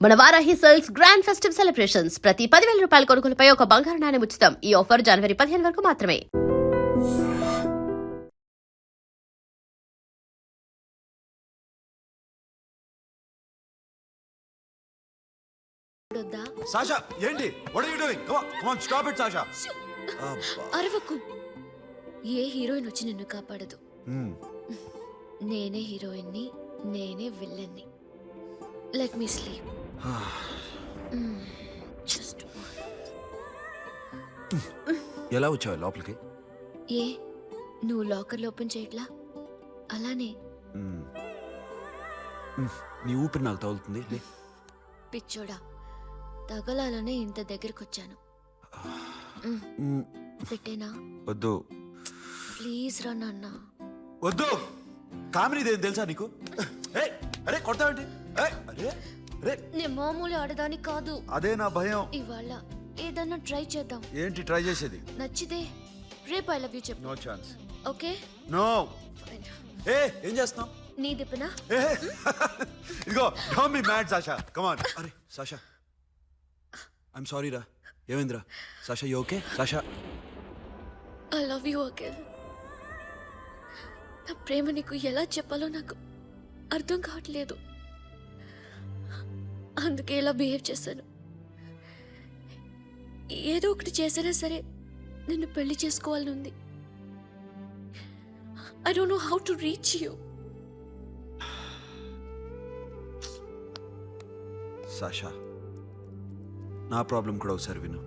మన Varahi sales grand festive celebrations ప్రతి 10,000 రూపాయల కొనుగోలుపై ఒక బంగారు నాణెం ఉచితం. ఈ ఆఫర్ జనవరి 15 వరకు మాత్రమే. సాషా ఏంటి? What are you doing? Come on stop it Sasha. అరవకు. ఏ హీరోయిన్ వచ్చి నిన్ను కాపాడదు. నేనే హీరోయిన్ని, నేనే విల్లన్ని. Let me sleep. జస్ట్ ఎలా వచ్చావు లోపలికి? ఏ నువ్వు లాకర్లో ఓపెన్ చేయట్లా? అలానే నీ ఊపిరి నాకు తగులుతుంది. లే పిచ్చోడా, తగలాలనే ఇంత దగ్గరకు వచ్చాను. పెట్టేనా? వద్దు ప్లీజ్ రా నాన్న. వద్దు. కామినీదేం తెలుసా నీకు? అరే కొడతావేంటి? నేను మామూలు ఆడదాని కాదు. అదే నా భయం. ఇవాళ ఏదన్నా ట్రై చేద్దాం. ఏంటి ట్రై చేసేది? నచ్చితే రేపు ఐ లవ్ యూ చెప్పు. No chance. Okay no. ఏం చేస్తున్నావు? నీ దిప్పనా? ఇదిగో don't be mad Sasha. Come on. అరే సాషా ఐమ్ సారీ రా. ఏమైందిరా? Sasha you okay? Sasha I love you Akhil. నా ప్రేమ నీకు ఎలా చెప్పాలో నాకు అర్థం కావట్లేదు. అందుకే ఇలా బిహేవ్ చేశాను. ఏదో ఒకటి చేసినా సరే నిన్ను పెళ్లి చేసుకోవాలని ఉంది. I don't know how to reach you. Sasha నా ప్రాబ్లం కూడా ఒకసారి విను.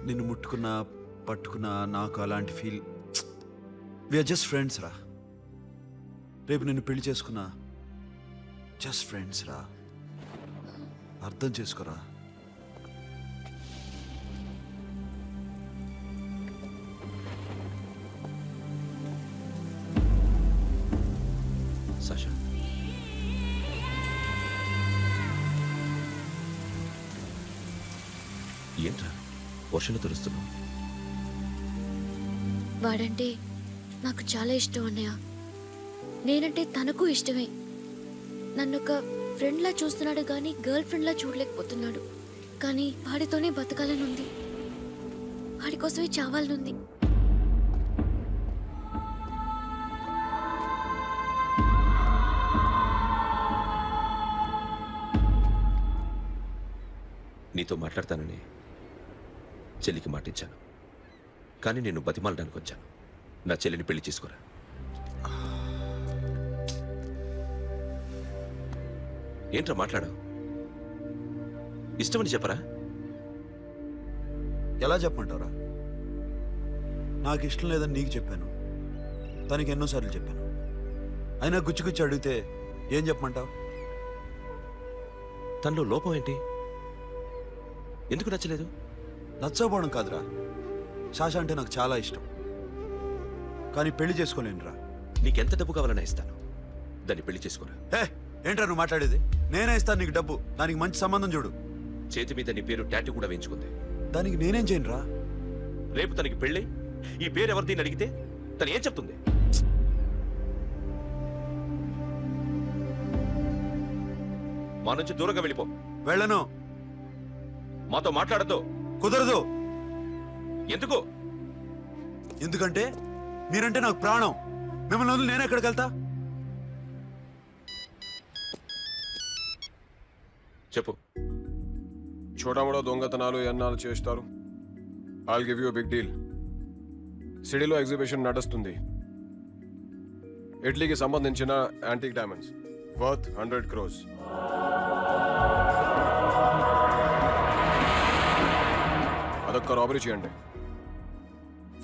నిన్ను ముట్టుకున్నా పట్టుకున్నా నాకు అలాంటి ఫీల్. వీఆర్ జస్ట్ ఫ్రెండ్స్ రా. రేపు నిన్ను పెళ్లి చేసుకున్నా జస్ట్ ఫ్రెండ్స్ రా. అర్థం చేసుకోరా. సాషా ఏంట్రా వర్షంలో తెరుస్తున్నావు? వాడంటే నాకు చాలా ఇష్టం అన్నయ్య. నేనంటే తనకు ఇష్టమే. నన్ను ఒక ఫ్రెండ్లా చూస్తున్నాడు కానీ గర్ల్ ఫ్రెండ్లా చూడలేకపోతున్నాడు. కానీ వాడితోనే బతకాలని ఉంది. వాడి కోసమే చావాలనుంది. నీతో మాట్లాడతానని చెల్లికి మాటిచ్చాను, కానీ నేను బతిమాలడానికి వచ్చాను. నా చెల్లిని పెళ్లి చేసుకోరా. ఏంట్రా మాట్లాడావు? ఇష్టమని చెప్పరా? ఎలా చెప్పమంటారా? నాకు ఇష్టం లేదని నీకు చెప్పాను, తనకి ఎన్నోసార్లు చెప్పాను. అయినా గుచ్చి అడిగితే ఏం చెప్పమంటావు? తనలో లోపం ఏంటి? ఎందుకు నచ్చలేదు? నచ్చకపోవడం కాదురా. సాషా అంటే నాకు చాలా ఇష్టం, కానీ పెళ్లి చేసుకోలేనురా. నీకెంత డబ్బు కావాలన్నా ఇస్తాను, దాన్ని పెళ్లి చేసుకోరా. ఏంట్రా నువ్వు మాట్లాడేది? నేనే ఇస్తాను నీకు డబ్బు. దానికి మంచి సంబంధం చూడు. చేతి మీద నీ పేరు టాటూ కూడా వేయించుకుంది. దానికి నేనేం చేయనురా? రేపు తనకి పెళ్ళి ఈ పేరు ఎవరిది అడిగితే తను ఏం చెప్తుంది? మా నుంచి దూరంగా వెళ్ళిపో. వెళ్ళను. మాతో మాట్లాడద్దు. కుదరదు. ఎందుకు? ఎందుకంటే మీరంటే నాకు ప్రాణం. మిమ్మల్ని వదిలి నేను ఎక్కడికి వెళ్తా? చెప్పు. చోటామోటా దొంగతనాలు ఎన్నాళ్ళు చేస్తారు. I'll give you big deal. సిటీలో ఎగ్జిబిషన్ నడుస్తుంది. ఇటలీకి సంబంధించిన యాంటిక్ డైమండ్స్ వర్త్ 100 crores. అదొక్క రాబరీ చేయండి.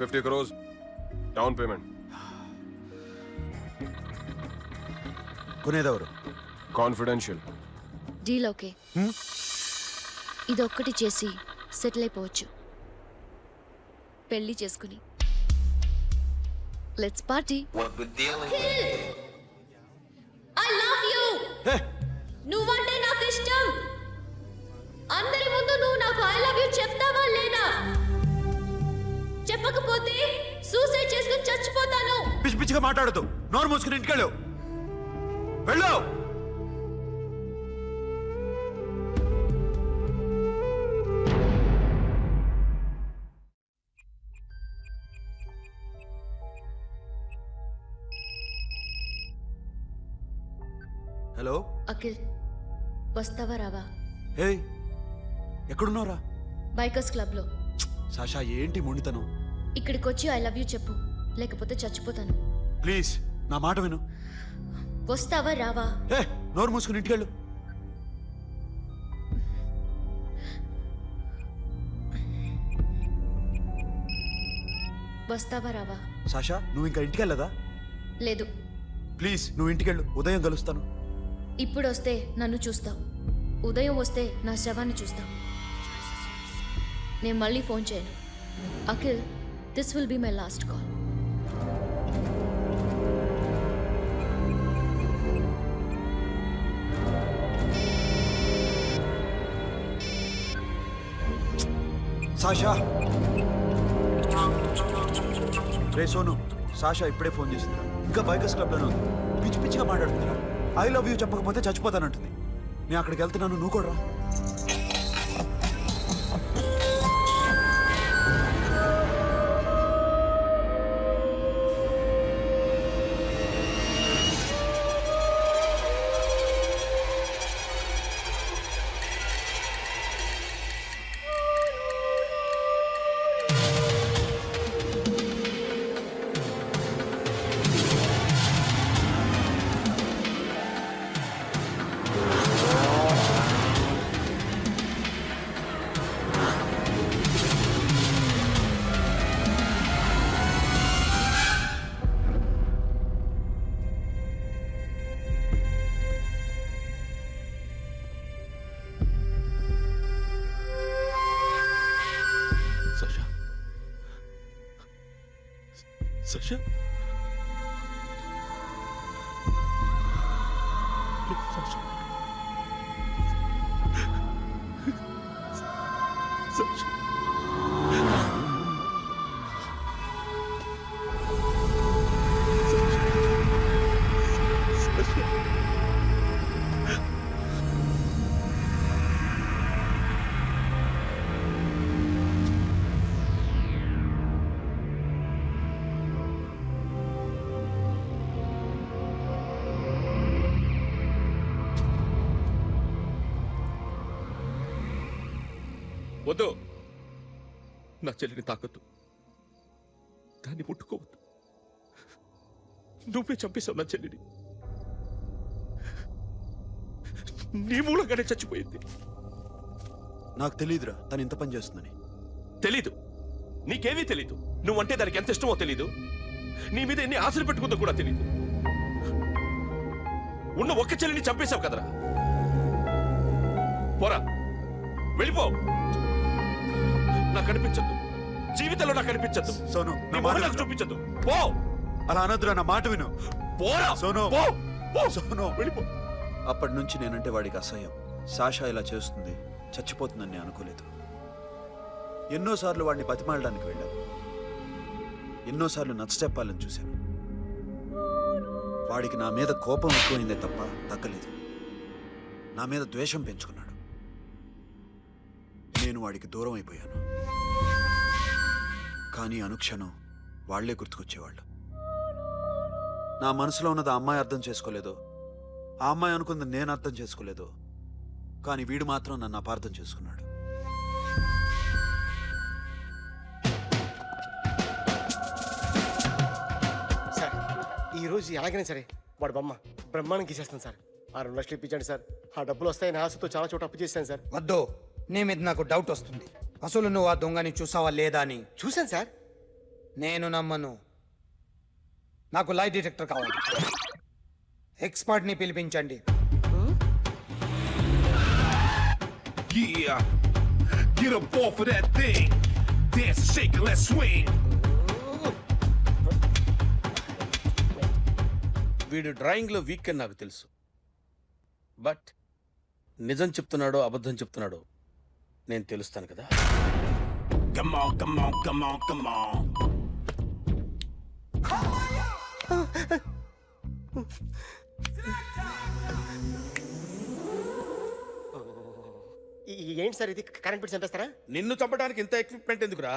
50 crores డౌన్ పేమెంట్. కొనేదెవరు? కాన్ఫిడెన్షియల్. Deal okay. ఇదొక్కటి చేసి సెటిల్ అయిపోవచ్చు. పెళ్లి చేసుకుని let's party. I love you. నువ్వంటే నాకు ఇష్టం. అందరి ముందు నువ్వు నాకు ఐ లవ్ యు చెప్తావా లేదా? చెప్పకపోతే సూసైడ్ చేసుకుని చచ్చిపోతాను. పిచ్చి పిచ్చిగా మాట్లాడుతూ నోరు మూసుకుని ఇంటికెళ్ళు. వెళ్ళు. అఖిల్ వస్తావా రావా? హే ఎక్కడున్నావురా? బైకర్స్ క్లబ్లో. సాషా ఏంటి మొండితనం? ఇక్కడికి వచ్చి ఐ లవ్ యూ చెప్పు, లేకపోతే చచ్చిపోతాను. ప్లీజ్ నా మాట విను. వస్తావా రావా? హే నోరు మూసుకుని ఇంటికెళ్ళు. వస్తావా రావా? సాషా నువ్వు ఇంకా ఇంటికెళ్ళదా? లేదు. ప్లీజ్ నువ్వు ఇంటికెళ్ళు, ఉదయం కలుస్తాను. ఇప్పుడు వస్తే నన్ను చూస్తావు, ఉదయం వస్తే నా శవాన్ని చూస్తావు. నేను మళ్ళీ ఫోన్ చేయను. Akhil, this will be my last call. Sasha రే సోను, సాషా ఇప్పుడే ఫోన్ చేసిందిరా. ఇంకా బైకర్స్ క్లబ్లోనే ఉంది. పిచ్చి పిచ్చిగా మాట్లాడుతుందిరా. ఐ లవ్ యూ చెప్పకపోతే చచ్చిపోతానంటుంది. నేను అక్కడికి వెళ్తున్నాను, నువ్వు కూడా రా. సషా సషా సషా సషా వద్దు, నా చెల్లిని తాకొద్దు, దాన్ని ముట్టుకోవద్దు. నువ్వే చంపేశావు నా చెల్లిని. నీ మూలంగానే చచ్చిపోయింది. నాకు తెలియదురా తను ఇంత పని చేస్తుందని. తెలీదు, నీకేమీ తెలీదు. నువ్వంటే దానికి ఎంత ఇష్టమో తెలీదు. నీ మీద ఎన్ని ఆశలు పెట్టుకుందో కూడా తెలీదు. ఉన్న ఒక్క చెల్లిని చంపేశావు కదరా. పోరా, వెళ్ళిపో. నాకు కనిపించద్దు, జీవితంలో నాకు కనిపించద్దు. సోను నీ నా మొహం మాట నాకు విను. చూపించద్దు. పో. అలా అనొద్దురా, నా మాట విను. పోరా సోను. పో. పో. సోను వెళ్ళిపో. అప్పటి నుంచి నేనంటే వాడికి అసహ్యం. సాషా ఇలా చేస్తుంది, చచ్చిపోతుందని నేను అనుకోలేదు. ఎన్నోసార్లు వాడిని బతిమాలడానికి వెళ్ళాను, ఎన్నోసార్లు నచ్చచెప్పాలని చూశాను. వాడికి నా మీద కోపం ఎక్కువైందే తప్ప తగ్గలేదు. నా మీద ద్వేషం పెంచుకున్నాడు. నేను వాడికి దూరం అయిపోయాను. కానీ అనుక్షణం వాళ్లే గుర్తుకొచ్చేవాళ్ళు. నా మనసులో ఉన్నది ఆ అమ్మాయి అర్థం చేసుకోలేదో, ఆ అమ్మాయి అనుకుంది నేను అర్థం చేసుకోలేదో, కానీ వీడు మాత్రం నన్ను అపార్థం చేసుకున్నాడు. సార్ ఈరోజు ఎలాగైనా సరే వాడు బొమ్మ బ్రహ్మాండం గీసేస్తాను సార్. 6 లక్షలు ఇప్పించండి సార్. ఆ డబ్బులు వస్తాయని ఆశతో చాలా చోట అప్పు చేశాను సార్. వద్దు, నీ మీద నాకు డౌట్ వస్తుంది. అసలు నువ్వు ఆ దొంగని చూసావా లేదా అని. చూశాను సార్. నేను నమ్మను. నాకు లై డిటెక్టర్ కావాలి. ఎక్స్పర్ట్ని పిలిపించండి. Yeah, get up off of that thing. Dance and shake and let's swing. వీడు డ్రాయింగ్లో వీక్ అని నాకు తెలుసు. బట్ నిజం చెప్తున్నాడో అబద్ధం చెప్తున్నాడో నేను తెలుస్తాను కదా. Come on, come on, come on, come on. ఏంటి సార్ ఇది? కరెంట్ బిల్ చంపేస్తారా? నిన్ను చంపడానికి ఇంత ఎక్విప్మెంట్ ఎందుకురా?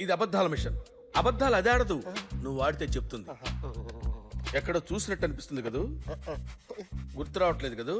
ఇది అబద్ధాల మిషన్. అబద్ధాలు అది ఆడదు, నువ్వు ఆడితే చెప్తుంది. ఎక్కడో చూసినట్టు అనిపిస్తుంది కదూ? గుర్తు రావట్లేదు కదూ?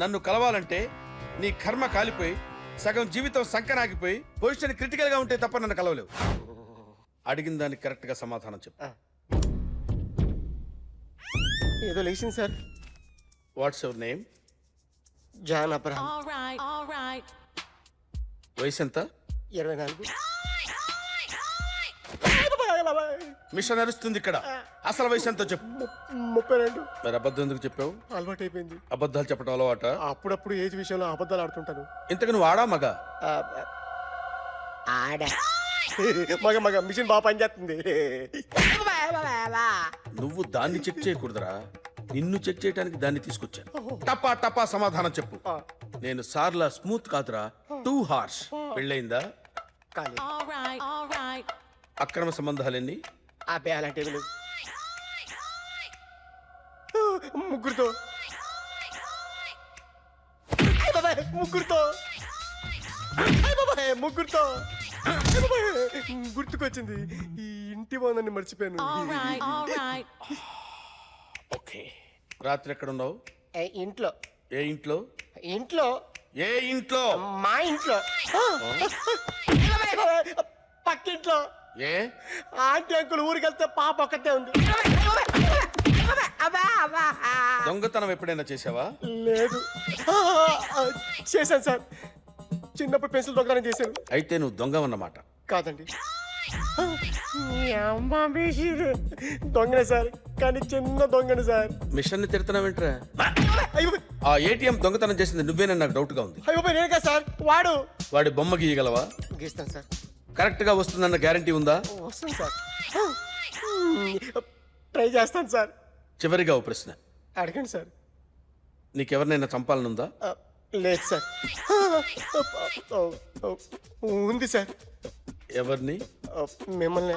నన్ను కలవాలంటే నీ కర్మ కాలిపోయి సగం జీవితం సంకనాగిపోయి పొజిషన్ క్రిటికల్ గా ఉంటే తప్ప నన్ను కలవలేవు. అడిగిన దానికి కరెక్ట్ గా సమాధానం చెప్పు. ఏదో లేచింది sir. What's your name? John Abraham. వయసు ఎంత? 24. మిషన్ నడుస్తుంది ఇక్కడ. అసలు వయసు ఎంతో చెప్పు. 32. మరి అబద్ధం ఎందుకు చెప్పావు? అలవాటు అయిపోయింది. అబద్ధాలు చెప్పడం అలవాట? అప్పుడప్పుడు ఏజ్ విషయంలో అబద్ధాలు ఆడుతుంటాను. ఇంతకు నువ్వు ఆడా మగ? ఆడా మగ మిషన్ బాగా పనిచేస్తుంది. నువ్వు దాన్ని చెక్ చేయకూడదురా, నిన్ను చెక్ చేయడానికి దాన్ని తీసుకొచ్చాను. టపా టపా సమాధానం చెప్పు. నేను సార్లా స్మూత్ కాదురా, టూ హార్ష్. పెళ్ళయిందా? కాలేదు. అక్రమ సంబంధాలెన్ని? అబ్బే అలాంటి ఏమీ లేవు. ముగ్గురుతో ముగ్గురుతో ముగ్గురుతో గుర్తుకొచ్చింది. ఈ ఇంటి బాగుందని మర్చిపోయాను. ఓకే. రాత్రి ఎక్కడ ఉన్నావు? ఇంట్లో. ఏ ఇంట్లో? ఇంట్లో. ఏ ఇంట్లో? మా ఇంట్లో. పక్కింట్లో. ఏ ఆంటీ అంకుల్ ఊరికి వెళ్తే పాప ఒక్కతే ఉంది. దొంగతనం ఎప్పుడైనా చేసావా? లేదు. చేశాను సార్. చిన్నప్పుడు పెన్సిల్ దొంగతనం చేశాను. అయితే నువ్వు దొంగవన్నమాట. కాదండి, దొంగనే సార్, కానీ చిన్న దొంగని సార్. మిషన్ ని తిడుతున్నావేంట్రా? అయ్యో ఆ ఏటీఎం దొంగతనం చేసింది నువ్వేనని నాకు డౌట్ గా ఉంది. అయ్యో నేను కదా సార్, వాడు. వాడి బొమ్మ గీయగలవా? గీస్తాను సార్. కరెక్ట్ గా వస్తుందన్న గ్యారంటీ ఉందా? వస్తుంది సార్. ట్రై చేస్తాను సార్. చివరిగా ఓ ప్రశ్న అడగండి సార్. నీకెవరినైనా చంపాలనుందా? లేదు సార్. ఉంది సార్. ఎవరిని? మిమ్మల్ని.